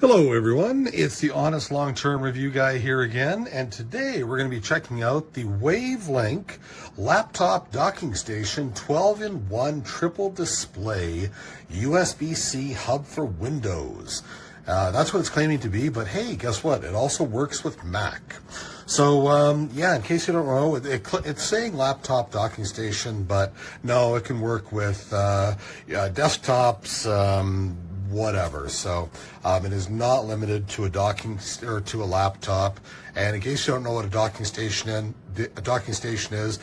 Hello everyone, it's the Honest Long-Term Review Guy here again, and today we're going to be checking out the WAVLINK laptop docking station 12-in-1 triple display USB-C hub for Windows. That's what it's claiming to be, but hey, guess what? It also works with Mac. So, yeah, in case you don't know, it's saying laptop docking station, but no, it can work with desktops, whatever. So it is not limited to a docking or to a laptop. And in case you don't know what a docking station is,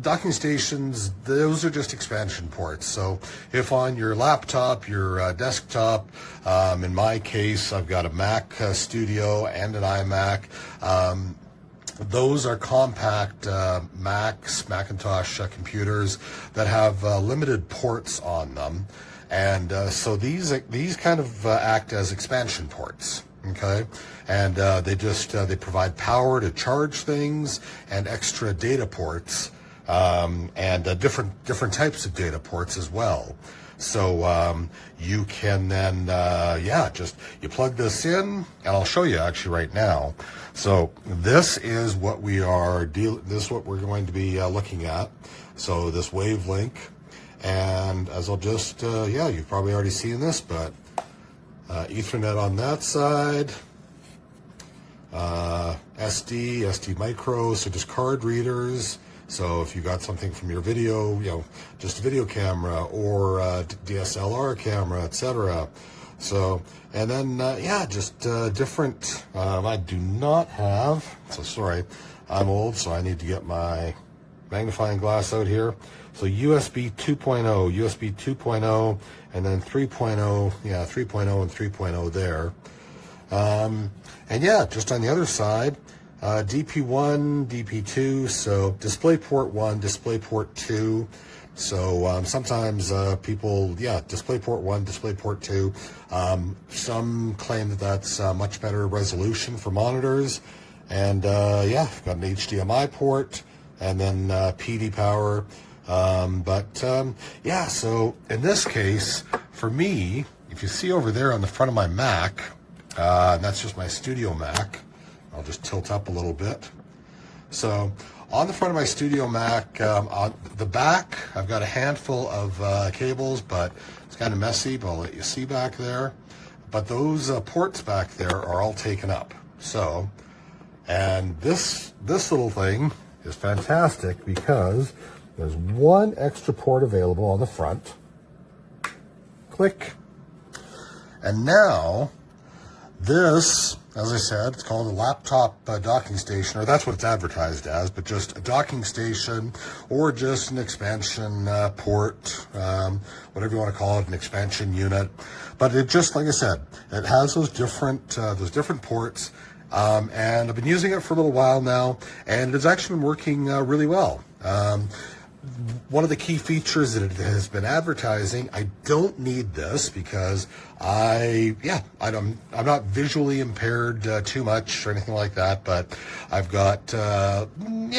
docking stations, those are just expansion ports. So if on your laptop, your desktop, in my case, I've got a Mac Studio and an iMac. Those are compact Macintosh computers that have limited ports on them. And so these kind of act as expansion ports, okay? And they provide power to charge things and extra data ports, and different types of data ports as well. So you can then you plug this in, and I'll show you actually right now. So this is what we're going to be looking at. So this WAVLINK. And as I'll just, you've probably already seen this, but Ethernet on that side, SD micro, so just card readers. So if you got something from your video, just a video camera or DSLR camera, etc. So, and then, just different, I do not have, so sorry, I'm old, so I need to get my magnifying glass out here. So USB 2.0, and then 3.0, 3.0 and 3.0 there. And just on the other side, DP1, DP2, so DisplayPort 1, DisplayPort 2. So sometimes people, DisplayPort 1, DisplayPort 2. Some claim that that's much better resolution for monitors. And got an HDMI port, and then PD power. So in this case, for me, if you see over there on the front of my Mac, and that's just my Studio Mac, I'll just tilt up a little bit. So on the front of my Studio Mac, on the back, I've got a handful of cables, but it's kind of messy, but I'll let you see back there. But those ports back there are all taken up. So, and this little thing is fantastic because there's one extra port available on the front. Click. And now, this, as I said, it's called a laptop docking station, or that's what it's advertised as, but just a docking station or just an expansion port, whatever you want to call it, an expansion unit. But it just, like I said, it has those different ports. And I've been using it for a little while now, and it's actually been working really well. One of the key features that it has been advertising, I don't need this because I'm not visually impaired too much or anything like that, but I've got, I'm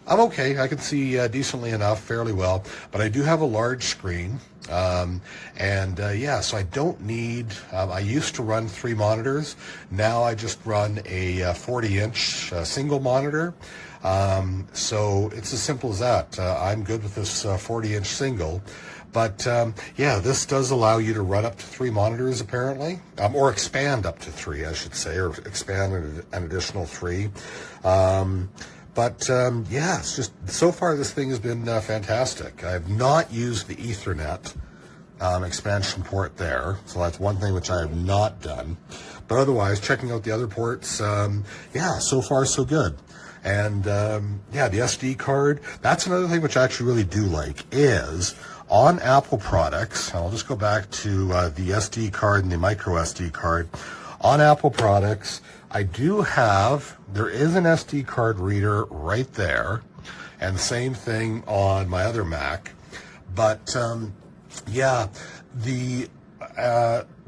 okay. I can see decently enough, fairly well, but I do have a large screen. So I don't need, I used to run 3 monitors. Now I just run a 40-inch single monitor. So it's as simple as that. I'm good with this 40-inch single. But this does allow you to run up to 3 monitors apparently, or expand up to 3, I should say, or expand an additional 3. It's just, so far this thing has been fantastic. I have not used the Ethernet expansion port there, so that's one thing which I have not done. But otherwise, checking out the other ports, so far so good. And the SD card, that's another thing which I actually really do like, is on Apple products, and I'll just go back to the SD card and the micro SD card. On Apple products, there is an SD card reader right there, and same thing on my other Mac. But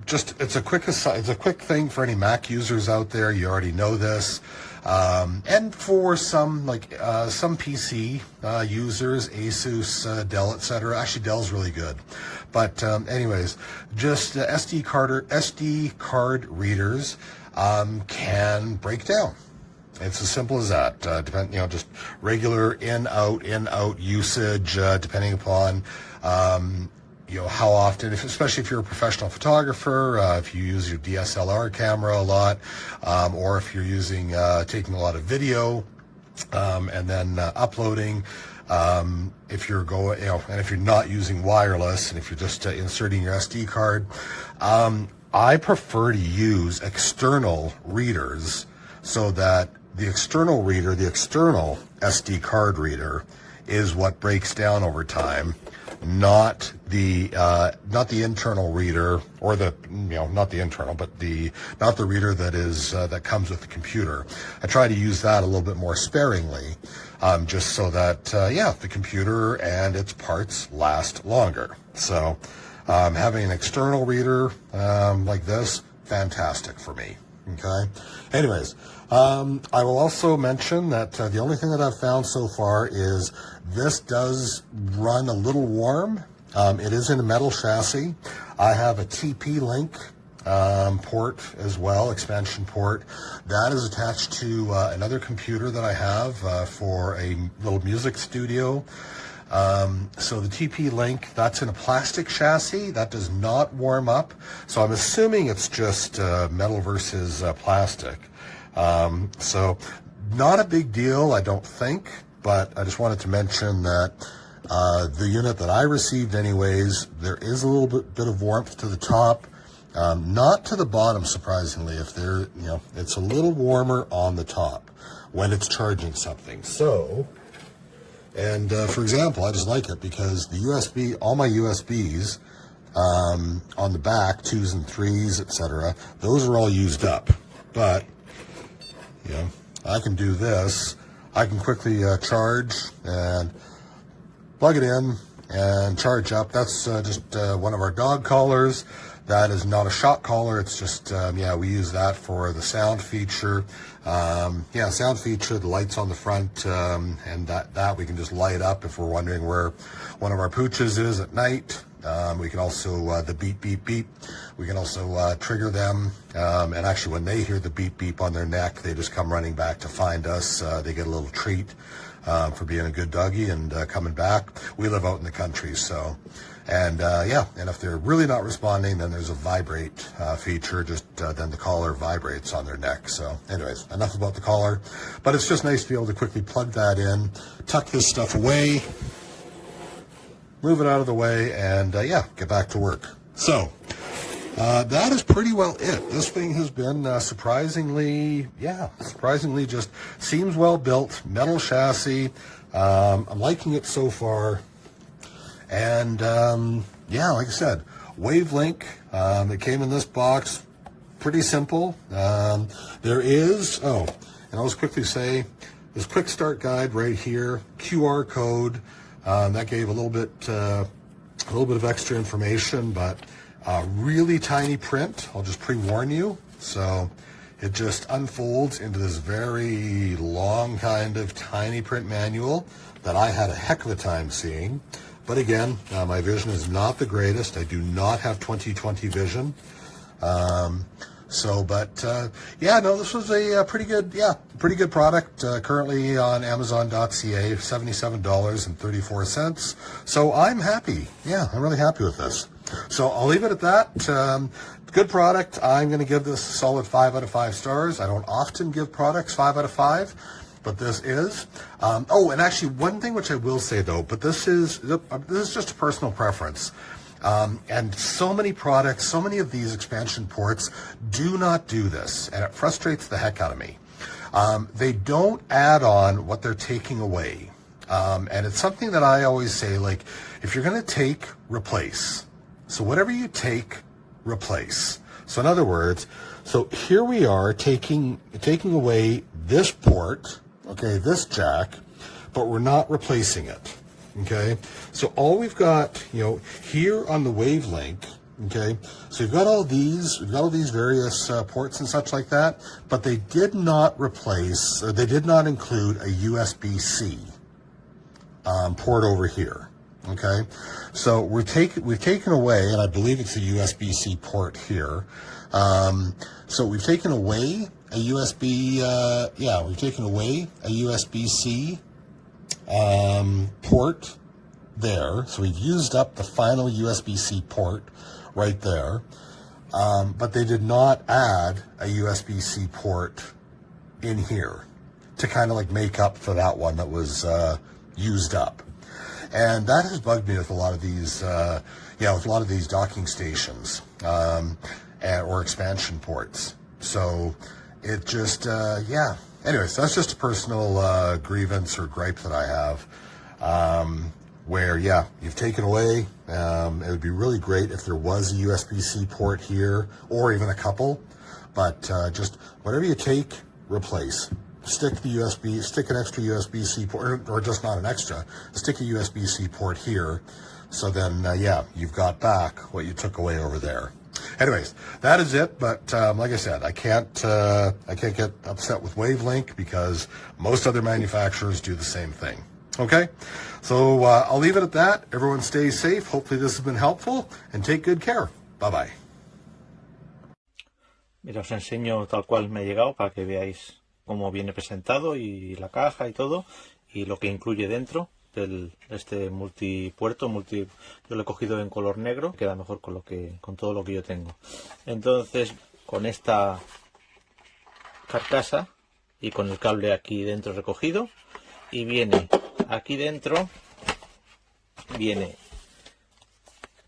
it's a quick thing for any Mac users out there. You already know this. And for some some PC users, Asus, Dell, etc. Actually, Dell's really good. But anyways, just SD card readers can break down. It's as simple as that. Just regular in out usage, depending upon how often, especially if you're a professional photographer, if you use your DSLR camera a lot, or if you're taking a lot of video, and then uploading, if you're and if you're not using wireless, and if you're just inserting your SD card, I prefer to use external readers, so that the external SD card reader is what breaks down over time, not the internal reader, or not the reader that comes with the computer. I try to use that a little bit more sparingly, just so that the computer and its parts last longer. So having an external reader like this, fantastic for me. Okay. Anyways, I will also mention that the only thing that I've found so far is this does run a little warm. It is in a metal chassis. I have a TP-Link port as well, expansion port. That is attached to another computer that I have for a little music studio. So the TP-Link, that's in a plastic chassis. That does not warm up. So I'm assuming it's just metal versus plastic. So not a big deal, I don't think, but I just wanted to mention that the unit that I received anyways, there is a little bit of warmth to the top, not to the bottom, surprisingly. It's a little warmer on the top when it's charging something. So, and for example, I just like it because the all my USBs on the back, 2s and 3s, etc., those are all used up. But I can do this. I can quickly charge and plug it in and charge up. That's just one of our dog collars. That is not a shock collar. It's just, we use that for the sound feature. Sound feature, the lights on the front, and that we can just light up if we're wondering where one of our pooches is at night. We can also, the beep, beep, beep, we can also trigger them. And actually when they hear the beep, beep on their neck, they just come running back to find us. They get a little treat for being a good doggy and coming back. We live out in the country, so. And and if they're really not responding, then there's a vibrate feature, just then the collar vibrates on their neck. So anyways, enough about the collar, but it's just nice to be able to quickly plug that in, tuck this stuff away, move it out of the way, and get back to work. So that is pretty well it. This thing has been surprisingly just seems well built, metal chassis. I'm liking it so far. And like I said, WAVLINK, it came in this box, pretty simple. There is, and I'll just quickly say, this quick start guide right here, QR code, that gave a little bit of extra information, but really tiny print. I'll just pre-warn you. So it just unfolds into this very long kind of tiny print manual that I had a heck of a time seeing. But again, my vision is not the greatest. I do not have 20/20 vision. This was a pretty good product. Currently on Amazon.ca, $77.34. So I'm happy. Yeah, I'm really happy with this. So I'll leave it at that. Good product. I'm going to give this a solid 5 out of 5 stars. I don't often give products 5 out of 5. But this is. And actually one thing which I will say though, but this is just a personal preference. And so many products, so many of these expansion ports do not do this, and it frustrates the heck out of me. They don't add on what they're taking away. And it's something that I always say, like, if you're going to take, replace. So whatever you take, replace. So in other words, so here we are taking away this port, okay, this jack, but we're not replacing it, okay? So all we've got, here on the WAVLINK, Okay, so we've got all these various ports and such like that, but they did not replace, or they did not include a USB-C port over here. Okay, so we've taken away, and I believe it's a USB-C port here. So we've taken away a we've taken away a USB-C port there. So we've used up the final USB-C port right there. But they did not add a USB-C port in here to kind of like make up for that one that was used up. And that has bugged me with a lot of these, with a lot of these docking stations or expansion ports. So it just, Anyways, that's just a personal grievance or gripe that I have. Where, you've taken away, it would be really great if there was a USB-C port here, or even a couple, but just whatever you take, replace. Stick an extra USB-C port, or just not an extra, stick a USB-C port here, so then, you've got back what you took away over there. Anyways, that is it, but like I said, I can't get upset with WAVLINK because most other manufacturers do the same thing. Okay, so I'll leave it at that. Everyone stay safe. Hopefully this has been helpful, and take good care. Bye-bye. Mira, os enseño tal cual me ha llegado para que veáis cómo viene presentado y la caja y todo, y lo que incluye dentro de este multipuerto. Yo lo he cogido en color negro, queda mejor con todo lo que yo tengo. Entonces, con esta carcasa y con el cable aquí dentro recogido, y viene aquí dentro, viene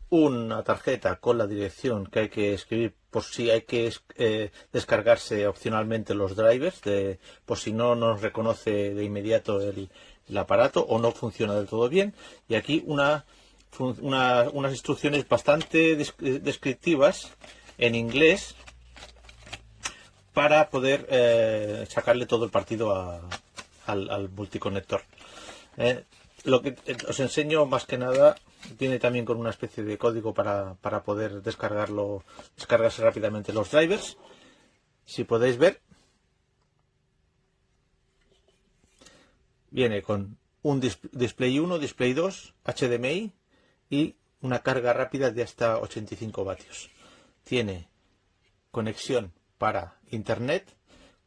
una tarjeta con la dirección que hay que escribir por si hay que descargarse opcionalmente los drivers, por si no nos reconoce de inmediato el aparato o no funciona del todo bien. Y aquí unas instrucciones bastante descriptivas en inglés para poder sacarle todo el partido al multiconector. Lo que os enseño más que nada viene también con una especie de código para poder descargarse rápidamente los drivers. Si podéis ver, viene con un display 1, display 2, HDMI y una carga rápida de hasta 85 vatios. Tiene conexión para internet,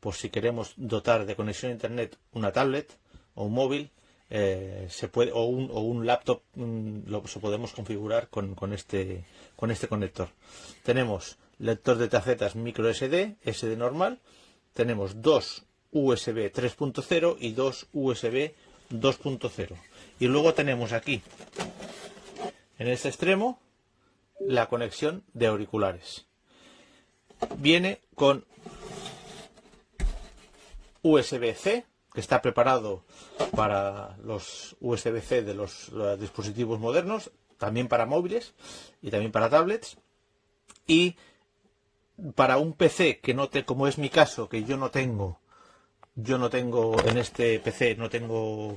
por si queremos dotar de conexión a internet una tablet o un móvil, se puede, o un laptop, lo podemos configurar con este conector. Tenemos lector de tarjetas micro SD, SD normal, tenemos dos USB 3.0 y dos USB 2.0, y luego tenemos aquí en este extremo la conexión de auriculares. Viene con USB-C, que está preparado para los USB-C de los dispositivos modernos, también para móviles y también para tablets. Y para un PC que como es mi caso, que yo no tengo en este PC, no tengo,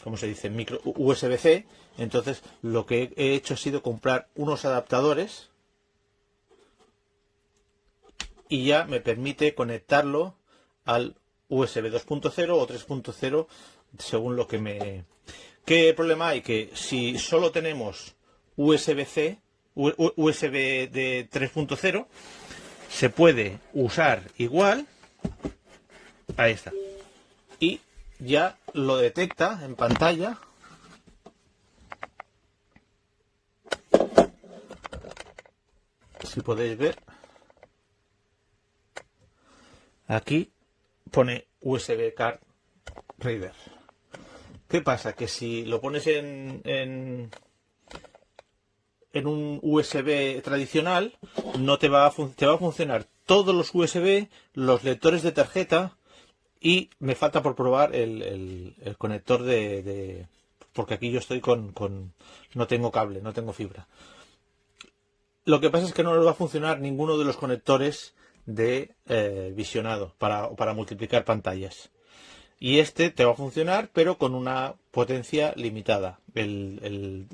¿cómo se dice?, micro USB-C. Entonces lo que he hecho ha sido comprar unos adaptadores y ya me permite conectarlo al USB 2.0 o 3.0 según lo que me... ¿Qué problema hay? Que si solo tenemos USB-C, USB de 3.0, se puede usar igual. Ahí está. Y ya lo detecta en pantalla. Si podéis ver, aquí pone USB Card Reader. ¿Qué pasa? Que si lo pones en un USB tradicional, no te va a funcionar todos los USB, los lectores de tarjeta, y me falta por probar el conector porque aquí yo estoy no tengo cable, no tengo fibra. Lo que pasa es que no nos va a funcionar ninguno de los conectores de visionado para multiplicar pantallas. Y este te va a funcionar, pero con una potencia limitada, el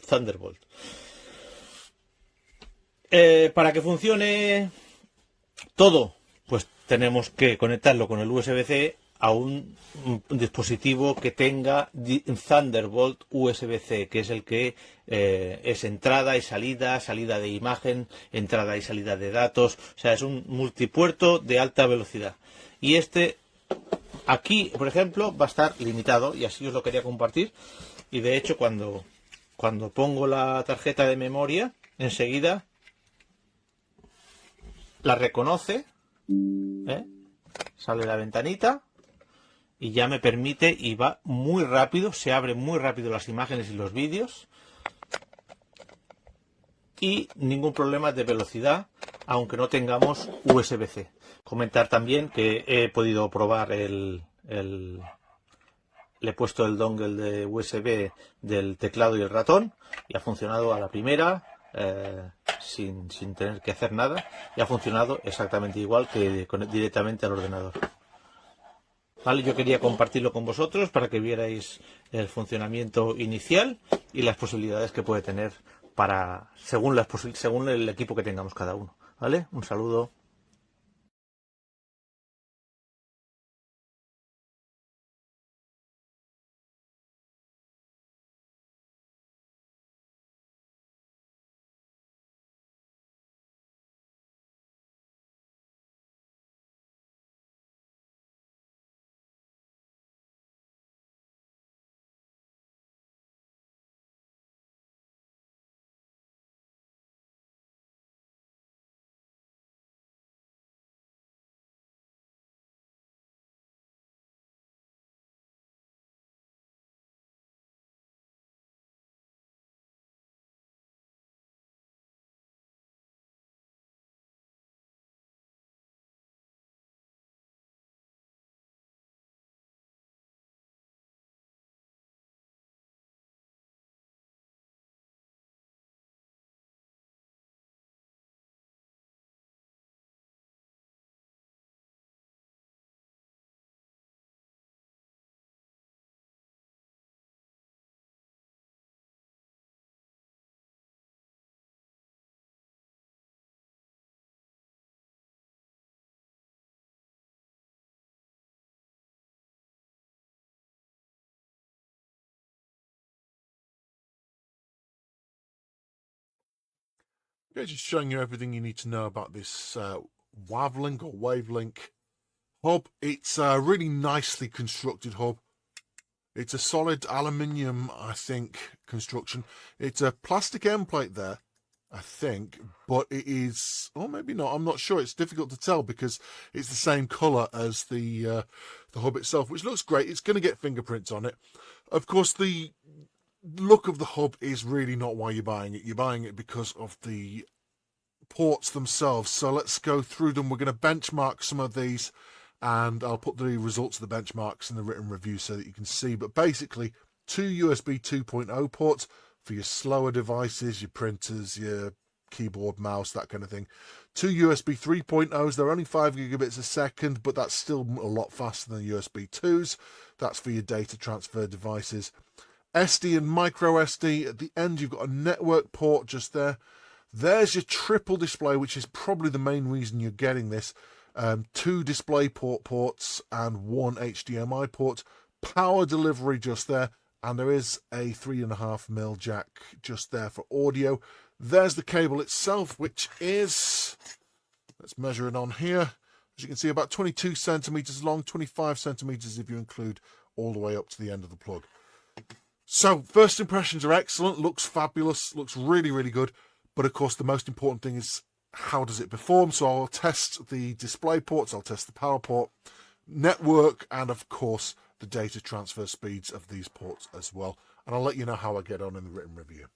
Thunderbolt. Para que funcione todo, pues tenemos que conectarlo con el USB-C a un dispositivo que tenga Thunderbolt USB-C, que es el que es entrada y salida, salida de imagen, entrada y salida de datos. O sea, es un multipuerto de alta velocidad. Y aquí, por ejemplo, va a estar limitado, y así os lo quería compartir. Y de hecho, cuando pongo la tarjeta de memoria, enseguida la reconoce, sale la ventanita y ya me permite, y va muy rápido, se abren muy rápido las imágenes y los vídeos y ningún problema de velocidad, aunque no tengamos USB-C. Comentar también que he podido probar le he puesto el dongle de USB del teclado y el ratón y ha funcionado a la primera, sin tener que hacer nada, y ha funcionado exactamente igual que directamente al ordenador. ¿Vale? Yo quería compartirlo con vosotros para que vierais el funcionamiento inicial y las posibilidades que puede tener según el equipo que tengamos cada uno. ¿Vale? Un saludo. Okay, just showing you everything you need to know about this WAVLINK or WAVLINK hub. It's a really nicely constructed hub. It's a solid aluminium, I think, construction. It's a plastic end plate there, I think, but it is, or maybe not, I'm not sure. It's difficult to tell because it's the same colour as the hub itself, which looks great. It's going to get fingerprints on it. Of course, the look of the hub is really not why you're buying it. You're buying it because of the ports themselves. So let's go through them. We're going to benchmark some of these, and I'll put the results of the benchmarks in the written review so that you can see. But basically, 2 USB 2.0 ports for your slower devices, your printers, your keyboard, mouse, that kind of thing. 2 USB 3.0s, they're only 5 gigabits a second, but that's still a lot faster than USB 2s. That's for your data transfer devices. SD and micro SD. At the end, you've got a network port just there. There's your triple display, which is probably the main reason you're getting this. 2 DisplayPort ports and 1 HDMI port. Power delivery just there. And there is a 3.5mm jack just there for audio. There's the cable itself, which is, let's measure it on here. As you can see, about 22 centimeters long, 25 centimeters if you include all the way up to the end of the plug. So, first impressions are excellent, looks fabulous, looks really, really good. But of course, the most important thing is how does it perform? So I'll test the display ports, I'll test the power port, network, and of course, the data transfer speeds of these ports as well. And I'll let you know how I get on in the written review.